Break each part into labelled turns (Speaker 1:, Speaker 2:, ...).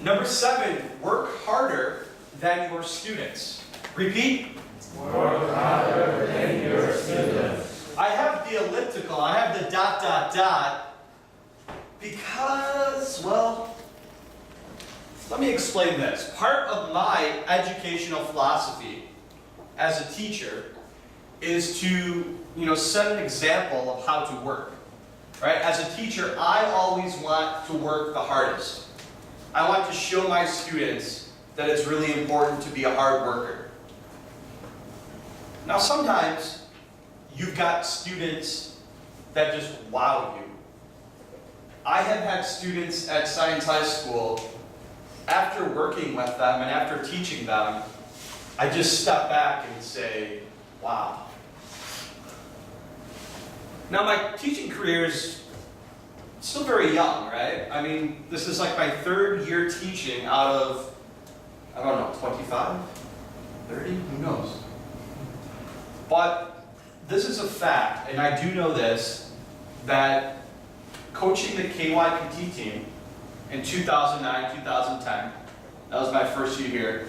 Speaker 1: Number 7, work harder than your students. Repeat.
Speaker 2: Work harder than your students.
Speaker 1: I have the elliptical, I have the dot, dot, dot, because, well, let me explain this. Part of my educational philosophy as a teacher is to, set an example of how to work. Right? As a teacher, I always want to work the hardest. I want to show my students that it's really important to be a hard worker. Now sometimes you've got students that just wow you. I have had students at Science High School, after working with them and after teaching them, I just step back and say, wow. Now my teaching career is still very young, right? I mean, this is like my 3rd year teaching out of, I don't know, 25, 30, who knows? But this is a fact, and I do know this, that coaching the KYPT team in 2009, 2010, that was my first year here,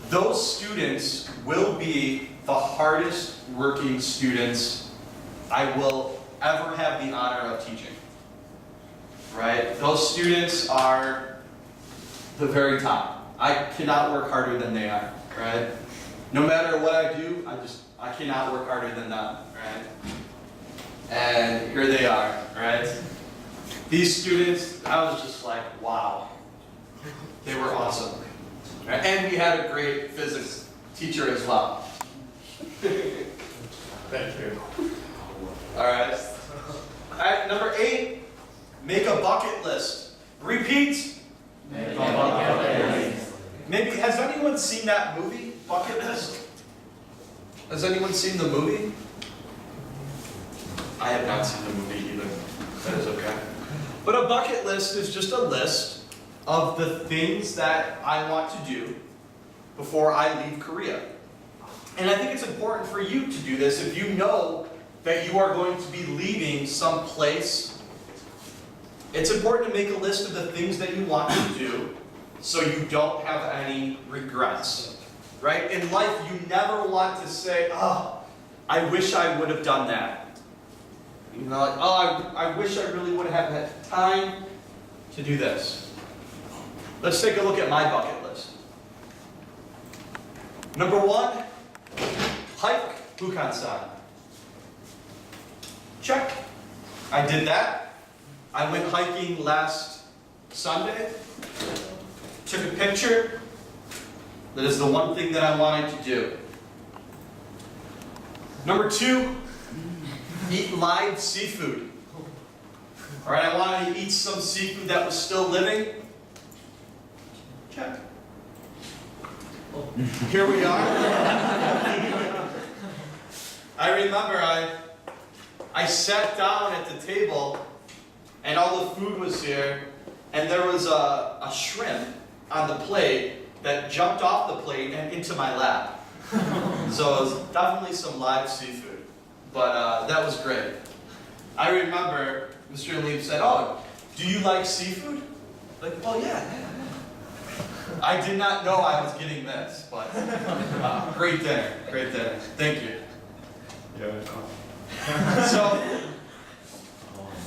Speaker 1: those students will be the hardest working students I will ever have the honor of teaching. Right? Those students are the very top. I cannot work harder than they are, right? No matter what I do, I cannot work harder than them, right? And here they are, right? These students, I was just like, wow. They were awesome. Right? And we had a great physics teacher as well.
Speaker 2: Thank you.
Speaker 1: All right. All right, number 8, make a bucket list. Repeat.
Speaker 2: Make a bucket list.
Speaker 1: Maybe, has anyone seen that movie, Bucket List? Has anyone seen the movie? I have not seen the movie either. That is okay. But a bucket list is just a list of the things that I want to do before I leave Korea. And I think it's important for you to do this if you know that you are going to be leaving some place. It's important to make a list of the things that you want to do so you don't have any regrets. Right? In life, you never want to say, oh, I wish I would have done that. Like, oh, I wish I really would have had time to do this. Let's take a look at my bucket list. Number 1, hike Bukhansan. Check. I did that. I went hiking last Sunday. Took a picture. That is the one thing that I wanted to do. Number 2, eat live seafood. All right, I wanted to eat some seafood that was still living. Check. Here we are. I remember I sat down at the table and all the food was here and there was a shrimp on the plate that jumped off the plate and into my lap. So it was definitely some live seafood, but that was great. I remember Mr. Lee said, oh, do you like seafood? Like, well, yeah. I did not know I was getting this, but great dinner, great dinner. Thank you. So,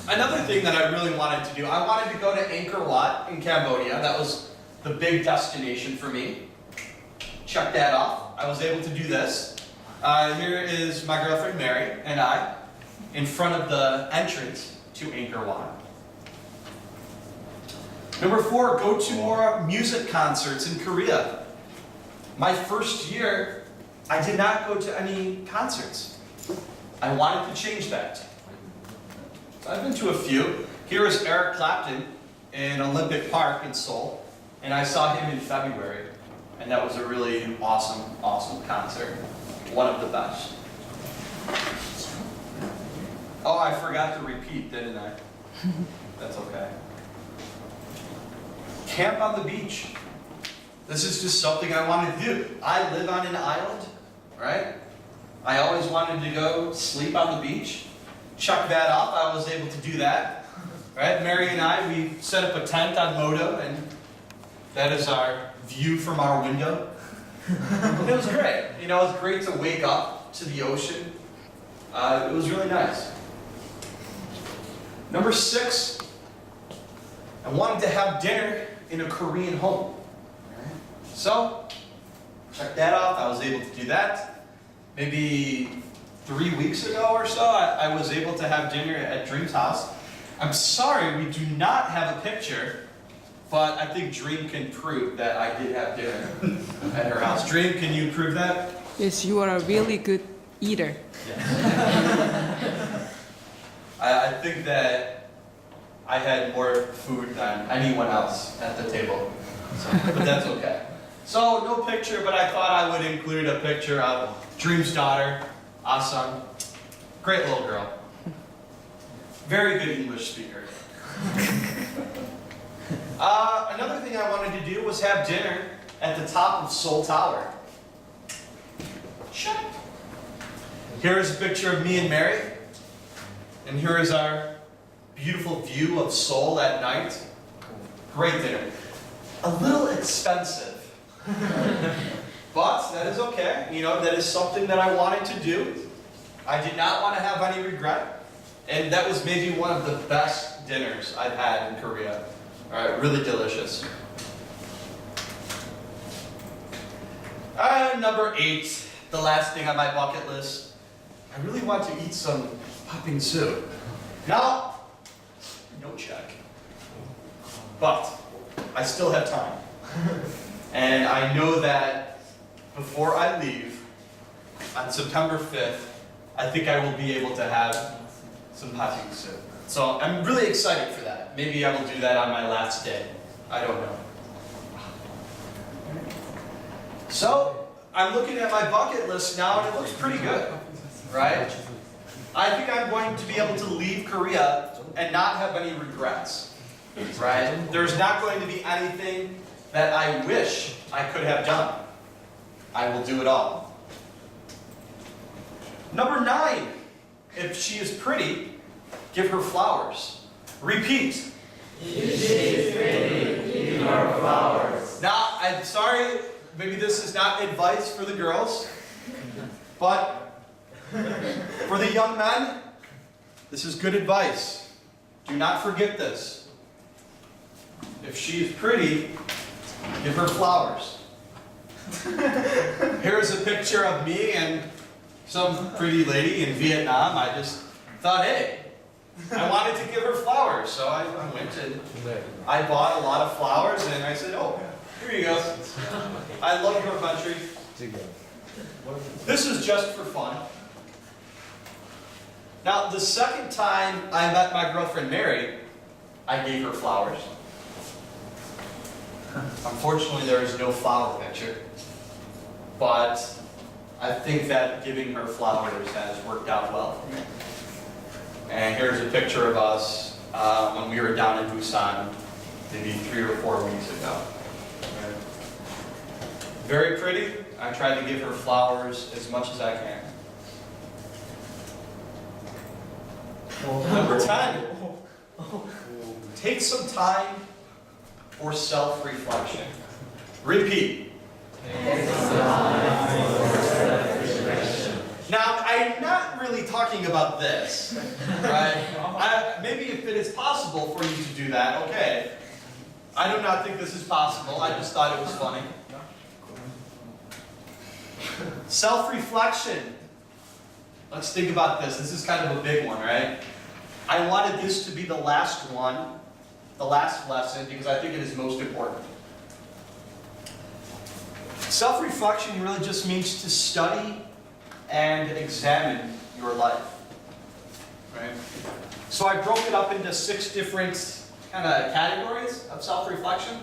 Speaker 1: another thing that I really wanted to do, I wanted to go to Angkor Wat in Cambodia. That was the big destination for me. Check that off. I was able to do this. Here is my girlfriend Mary and I in front of the entrance to Angkor Wat. Number 4, go to more music concerts in Korea. My first year, I did not go to any concerts. I wanted to change that. I've been to a few. Here is Eric Clapton in Olympic Park in Seoul, and I saw him in February, and that was a really awesome, awesome concert. One of the best. Oh, I forgot to repeat, didn't I? That's okay. Camp on the beach. This is just something I wanted to do. I live on an island, right? I always wanted to go sleep on the beach. Check that off. I was able to do that. Right? Mary and I, we set up a tent on Moto, and That is our view from our window. It was great. You know, it was great to wake up to the ocean. It was really nice. Number 6, I wanted to have dinner in a Korean home. So, check that off. I was able to do that. Maybe 3 weeks ago or so, I was able to have dinner at Dream's house. I'm sorry, we do not have a picture, but I think Dream can prove that I did have dinner at her house. Dream, can you prove that?
Speaker 3: Yes, you are a really good eater.
Speaker 1: I think that I had more food than anyone else at the table, but that's okay. So, no picture, but I thought I would include a picture of Dream's daughter, Asan. Great little girl. Very good English speaker. Another thing I wanted to do was have dinner at the top of Seoul Tower. Shut up. Here is a picture of me and Mary. And here is our beautiful view of Seoul at night. Great dinner. A little expensive. But that is okay. You know, that is something that I wanted to do. I did not want to have any regret. And that was maybe one of the best dinners I've had in Korea. All right, really delicious. Number 8, the last thing on my bucket list. I really want to eat some popping soup. Now, no check. But I still have time. And I know that before I leave, on September 5th, I think I will be able to have some popping soup. So I'm really excited for that. Maybe I will do that on my last day. I don't know. So, I'm looking at my bucket list now and it looks pretty good, right? I think I'm going to be able to leave Korea and not have any regrets, right? There's not going to be anything that I wish I could have done. I will do it all. Number 9, if she is pretty, give her flowers. Repeat.
Speaker 2: If she is pretty, give her flowers.
Speaker 1: Now, I'm sorry, maybe this is not advice for the girls, but for the young men, this is good advice. Do not forget this. If she is pretty, give her flowers. Here's a picture of me and some pretty lady in Vietnam. I just thought, hey, I wanted to give her flowers, so I went and I bought a lot of flowers and I said, oh, here you go. I love your country. This is just for fun. Now, the second time I met my girlfriend Mary, I gave her flowers. Unfortunately, there is no flower picture, but I think that giving her flowers has worked out well for me. And here's a picture of us when we were down in Busan, maybe 3 or 4 weeks ago. Very pretty. I try to give her flowers as much as I can. Number 10. Take some time for self-reflection. Repeat. Now, I'm not really talking about this, right? Maybe if it is possible for you to do that, okay. I do not think this is possible. I just thought it was funny. Self-reflection. Let's think about this. This is kind of a big one, right? I wanted this to be the last one, the last lesson, because I think it is most important. Self-reflection really just means to study and examine your life, right? So I broke it up into 6 different kind of categories of self-reflection.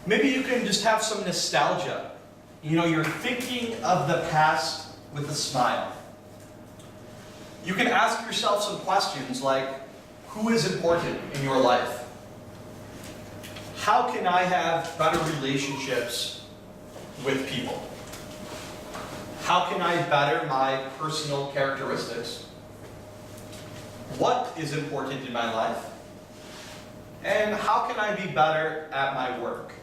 Speaker 1: Maybe you can just have some nostalgia. You know, you're thinking of the past with a smile. You can ask yourself some questions like, who is important in your life? How can I have better relationships with people? How can I better my personal characteristics? What is important in my life? And how can I be better at my work?